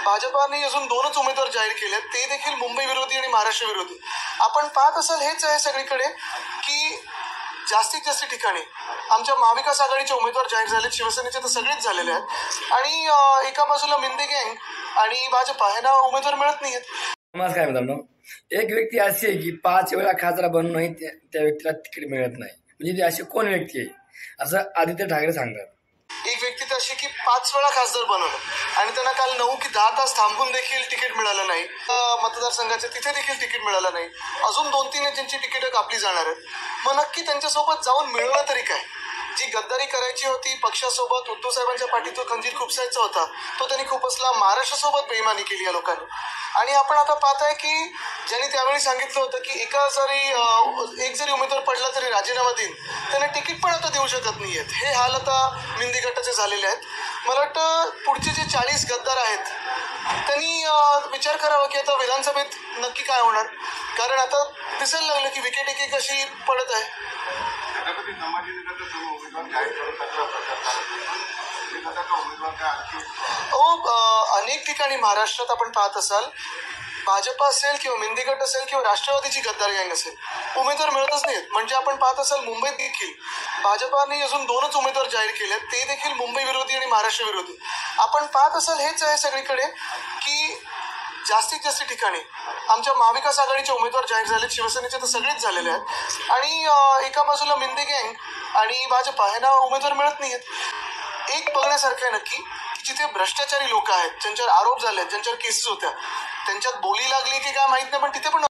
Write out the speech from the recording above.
भाजपाने अजून 2च उमेदवार जाहीर केले, ते देखील मुंबई विरोधी आणि महाराष्ट्र विरोधी. आपण पाहत असाल हेच आहे सगळीकडे की जास्तीत जास्त ठिकाणी आमच्या महाविकास आघाडीचे उमेदवार जाहीर झाले, शिवसेनेचे तर सगळेच झालेले आहेत आणि एका बाजूला मिंदे गँग आणि भाजपा यांना उमेदवार मिळत नाहीयेत. नमस्कार मित्रांनो, एक व्यक्ती अशी आहे की 5 वेळा खासदार बनूनही त्या व्यक्तीला तिकीट मिळत नाही. म्हणजे ती अशी कोण व्यक्ती आहे असं आदित्य ठाकरे सांगतात. एक व्यक्ती तर अशी की 5 वेळा खासदार बनवलं आणि त्यांना काल 9 की 10 तास थांबून देखील तिकीट मिळालं नाही. मतदारसंघाचे तिथे देखील तिकीट मिळालं नाही. अजून 2-3 ज्यांची तिकीट कापली जाणार आहेत. मग नक्की त्यांच्यासोबत जाऊन मिळवलं तरी काय? जी गद्दारी करायची होती पक्षासोबत, उद्धव साहेबांच्या पाठीतो खंजीर खुपसायचा होता, तो त्यांनी खुपसला. महाराष्ट्रासोबत बेईमानी केली या लोकांनी. आणि आपण आता पाहताय की ज्यांनी त्यावेळी सांगितलं होतं की एक जरी उमेदवार पडला तरी राजीनामा देईन, त्यांना तिकीट पण आता देऊ शकत नाहीयेत. हे हाल आता मिंदी गटाचे झालेले आहेत. मला वाटतं पुढचे जे 40 गद्दार आहेत त्यांनी विचार करावा की आता विधानसभेत नक्की काय होणार. कारण आता दिसायला लागलं की विकेट एक अशी पडत आहे. अनेक ठिकाणी महाराष्ट्रात आपण पाहत असाल, भाजपा असेल किंवा मिंदी गट असेल किंवा राष्ट्रवादीची गद्दार गँग असेल, उमेदवार मिळतच नाहीत. म्हणजे आपण पाहत असाल मुंबईत देखील भाजपाने अजून 2च उमेदवार जाहीर केले, ते देखील मुंबई विरोधी आणि महाराष्ट्र विरोधी. आपण पाहत असाल हेच आहे सगळीकडे की जास्तीत जास्त ठिकाणी आमच्या महाविकास आघाडीचे उमेदवार जाहीर झाले, शिवसेनेचे तर सगळेच झालेले आहेत आणि एका बाजूला मिंदे गँग आणि भाजपा यांना उमेदवार मिळत नाहीयेत. एक बघण्यासारखं आहे नक्की की जिथे भ्रष्टाचारी लोक आहेत, ज्यांच्यावर आरोप झाले, ज्यांच्यावर केसेस होत्या, त्यांच्यात बोली लागली की काय माहित नाही, पण तिथे पण